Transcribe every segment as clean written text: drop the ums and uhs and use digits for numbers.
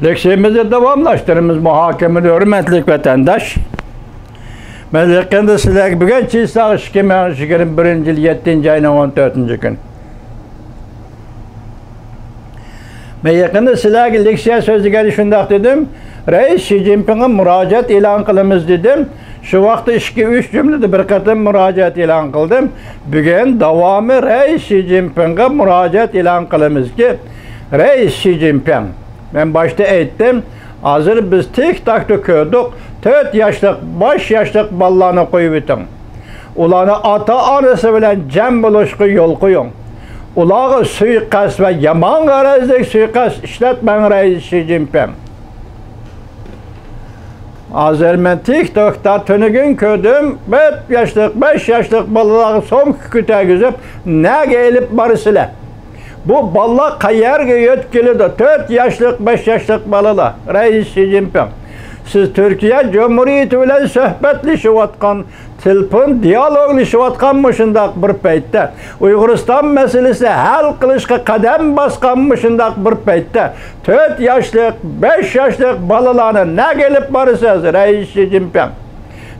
Leksiyemizi davamlaştırımız muhakemeli hürmetlik vatandaş. Ben yakında sizlerge bugün çizsağ 2021 yıl 7. ayının 14. gün. Ben yakında sizlerge leksiya sözlüğe şundak dedim. Reis Xi Jinping'e müracaat ilan kılımız dedim. Şu vakti 2-3 cümlede bir katım müracaat ilan kıldım. Bugün devamı Reis Xi Jinping'e müracaat ilan kılımız ki Reis Xi Jinping. Ben başta ettim. Hazır biz tek takta kördük. 4 yaşlık, 5 yaşlık ballarını koyubitin. Ulanı ata anası bilen cem buluşku yol koyun. Ulağı suikast ve yaman garazlık suikast işletmen Reis Xi Jinping. Hazır ben tek takta tünügün kördüm. 4 yaşlık, 5 yaşlık balları son küte güzüp ne gelip barısıyla. Bu balla kayarga yetkili de 4 yaşlık 5 yaşlık balılar. Reis Xi Jinping. Siz Türkiye Cumhuriyeti bilen söhbetleşivatkan, telefon diyalogleşivatkanmışındak bir peytte, Uyguristan meselesi hal kılışka kadem baskanmışındak bir peytte, 4 yaşlık 5 yaşlık balılarını ne gelip barısız Reis Xi Jinping.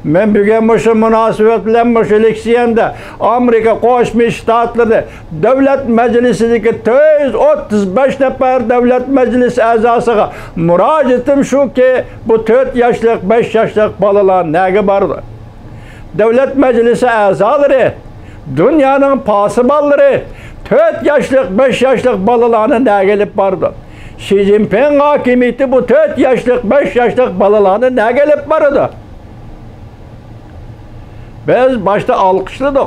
Ben bugün şu münasibetle şu leksiyemde Amerika Koşmuş Ştatları Devlet Meclisi'ndeki 135 nefer Devlet Meclisi azasıga müracaatim şu ki bu 4 yaşlık 5 yaşlık balalar nege bardı? Devlet Meclisi azaları, dünyanın pasıbalları 4 yaşlık 5 yaşlık balalarına ne gelip bardı? Xi Jinping hakimiyeti bu 4 yaşlık 5 yaşlık balalarına ne gelip bardı? Biz başta alkışladık.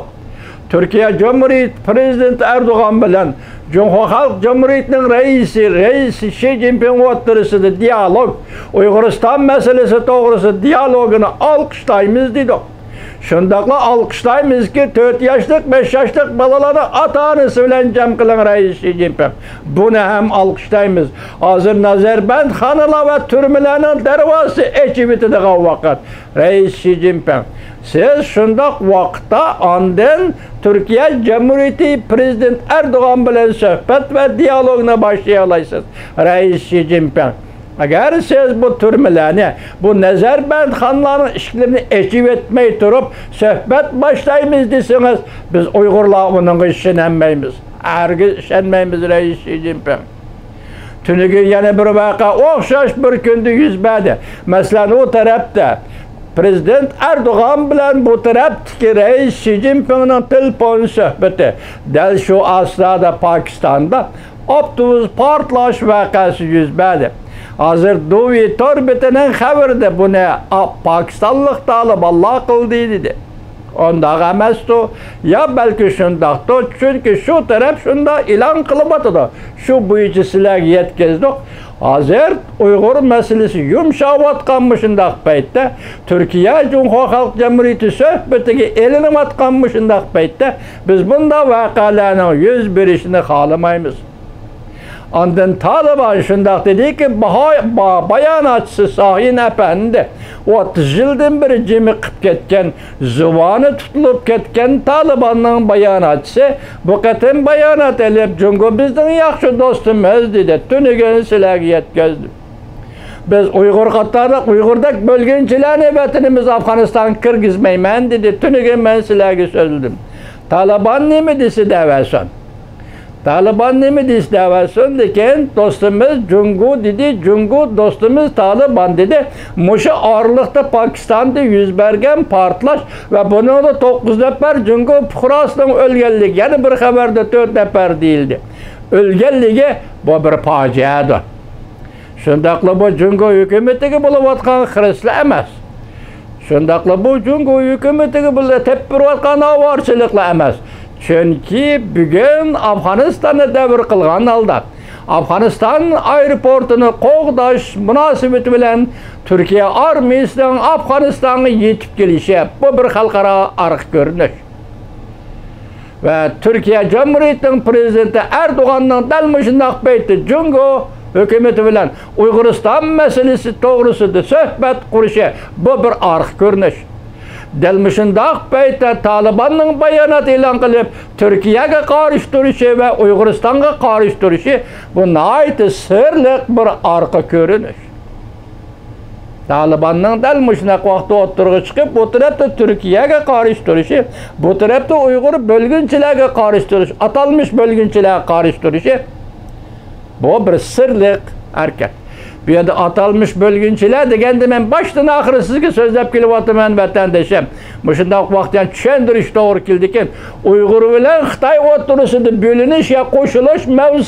Türkiye Cumhuriyeti Prezidenti Erdoğan bilen Cumhur Halk Cumhuriyeti'nin reisi Xi Jinping oturusunda diyalog, Uyguristan meselesi doğrusu diyalogunu alkışlayımız dedik. Şundakla alkışlayımız ki 4 yaşlık 5 yaşlık balaları ata-anası bilen cem kılan Reis Xi Jinping. Bunu hem alkışlayımız. Hazır Nazarbayet hanıla ve türmelerinin dervası ekibitini vakit. Reis Xi Jinping. Siz şundak vakta andın Türkiye Cumhuriyeti Prezident Erdoğan bilen sohbet ve diyaloguna başlayacaksınız. Reis Xi Jinping. Eğer siz bu türmelerine, bu Nazarbayet hanlarının işlerini ekip etmeyi durup sohbet başlayımız desiniz, biz Uygurlar bunun işlenmeyimiz. Ergiz işlenmeyimiz Reis Xi Jinping. Tünügü yine bir vaka okşaş bir günde yüz verdi. Mesela o tarafta Prezident Erdoğan bilen bu taraftaki Reis Xi Jinping'in telefon sohbeti. Del şu asrada Pakistan'da optobüs partlaş vakası yüz verdi. Hazır Duvi Torbeti'nin haberde bu ne Pakistanlık Talibanlar kıldı dedi. Onda emasdı. Ya belki şundaktı. Çünkü şu taraf şunda ilan kılıbatıdı. Şu buyucusiler yetkizdik. Hazır Uygur meselesi yumşavatkanmışındak peytte, Türkiye Cumhur Halk Cumhuriyeti sohbetigi elini atkanmışındak peytte, biz bunda vakalarının yüz birişini halamayımız. Ondan Taliban şundak dedi ki, bayanatçısı Sahin Efendi, 30 yıldan beri cimikip ketken, zıvanı tutulup ketken Taliban'ın bayanatçısı, bu kadın bayanat elip, çünkü bizden yaxşı dostumuz dedi, tünügün silahı yetkizdi. Biz Uygur katardık, Uygur'dak bölgünçilerini vatanımız Afganistan kırgızmayman dedi, tünügün ben silahı sözüldüm. Taliban ne mi disi devesin? Taliban ne mi disi devesin deken dostumuz Cungu dedi, Cungu dostumuz Taliban dedi. Muşu ağırlıkta Pakistan'da yüz bergen partlaş ve bunu da 9 nefer Cungu Puhras'ın ölgenlik, yani bir haberde 4 nefer değildi. Ölgenliği bu bir faciadır. Şundakla bu Cungu hükümetini buluvatkan Hristiyan emas. Şundakla bu Cungu hükümetini buluvatkan tepkivatkan avarçılıkla emas. Çünkü bugün Afganistan'ı devir kılgan aldı. Afganistan aeroportunu qoğdaş münasebeti bilen Türkiye armiyasının Afganistan'a yetip gelişi bu bir halkara arıq görünüş. Ve Türkiye Cumhuriyeti'nin Prezidenti Erdoğan'ın delmişindak beyti Cungu hükümeti bilen Uyguristan meselesi doğrusudur sohbet kuruşu bu bir arıq görünüş. Dal mushundaq paytda Talibanning bayonot e'lon qilib, Turkiyaga qarshi turishi va Uyg'uristonga qarshi turishi bu nihoyatda sirliq bir orqa ko'rinish. Talibanning dal mushunaq vaqtda o'tirg'i chiqib, bu tarafda Turkiyaga qarshi turishi, bu tarafda Uyg'ur bo'lgunchilarga qarshi turishi, atalmış bo'lgunchilarga qarshi turishi bu bir sirliq harakat. Bu yerda atalmış bölgünçiler degende men baştan ahırı sizge sözlep kelip otaman vatandaşım. Mushundaq vaqtdan tushundirish to'g'ri keldikin. Uyg'ur bilan Xitoy o'rtasida bo'linish ya qo'shilish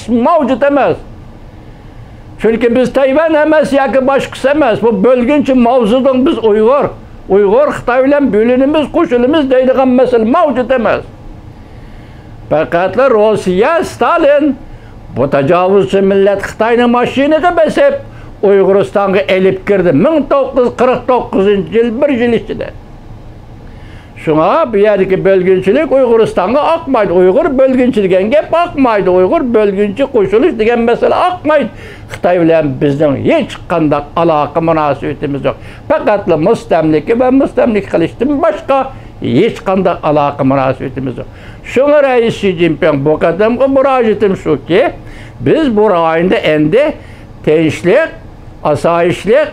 mavjud emas. Chunki biz Tayvan emas yoki boshqasi emas. Bu bo'lgunchi mavzudan biz Uyg'ur Xitoy bilan bo'linimiz, qo'shilimiz deydigan masala mavjud emas. Faqat Rossiya, Stalin bu tajovuzchi millat Xitoyning mashinaga besib Uyg'uristonga elib kirdi 1949-yil 1 yil ichida. Shunga bu yerdagi bo'lgunchilik Uyg'uristonga oqmaydi. Uyg'ur bo'lgunchi degan gap oqmaydi. Uyg'ur bo'lgunchi qo'shilish degan masala oqmaydi. Xitoy bilan bizning hech qanday aloqa munosabatimiz yo'q. Faqat mustamlika va mustamlik qilishdan boshqa hech qanday aloqa munosabatimiz yo'q. Shunga Rais Xi Jinping bu qadamga murojaatim shuki, biz bu rayonda endi tinchlik, osoyishlik,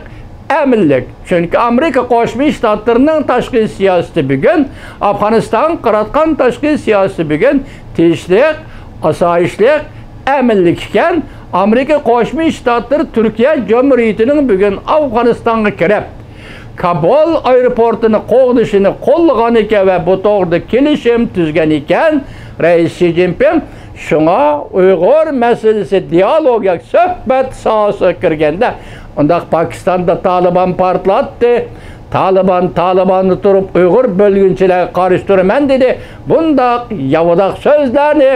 aminlik. Chunki Amerika Qo'shma Shtatlarining tashqi siyosati bugun, Afg'oniston qaratgan tashqi siyosati bugun tinchlik, osoyishlik, aminlik ekan, Amerika Qo'shma Shtatlari Turkiya Cumhuriyatining bugun Afg'onistonga kirib, Kabul aeroportini qo'g'dishini qo'llagan ekan va bu to'g'rida kelishim tuzgan ekan Rais Xi Jinping. Shunga Uyg'ur masalasi dialogiga suhbat sohasiga kirganda, undaq Pokistonda Taliban portlatdi. Talibanni turib Uyg'ur bo'lgunchilarga qarshi turaman dedi. Bundaq yavadaq so'zlarni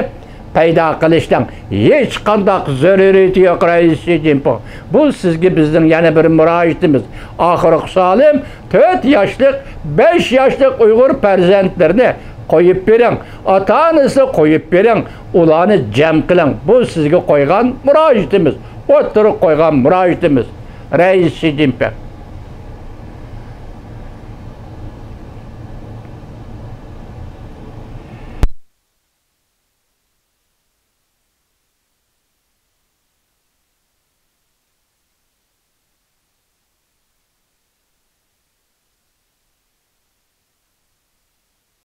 paydo qilishdan hech qanday zaruriyati yo'q Rais Xi Jinping. Bu sizga bizning yana bir murojaatimiz. Oxirgi solim 4 yoshlik, 5 yoshlik Uyg'ur farzandlarini qo'yib bering. Ota-onasi qo'yib bering. Ularni jam qiling. Bu sizga qo'ygan murojaatimiz. O'tirib qo'ygan murojaatimiz. Rais Xi Jinping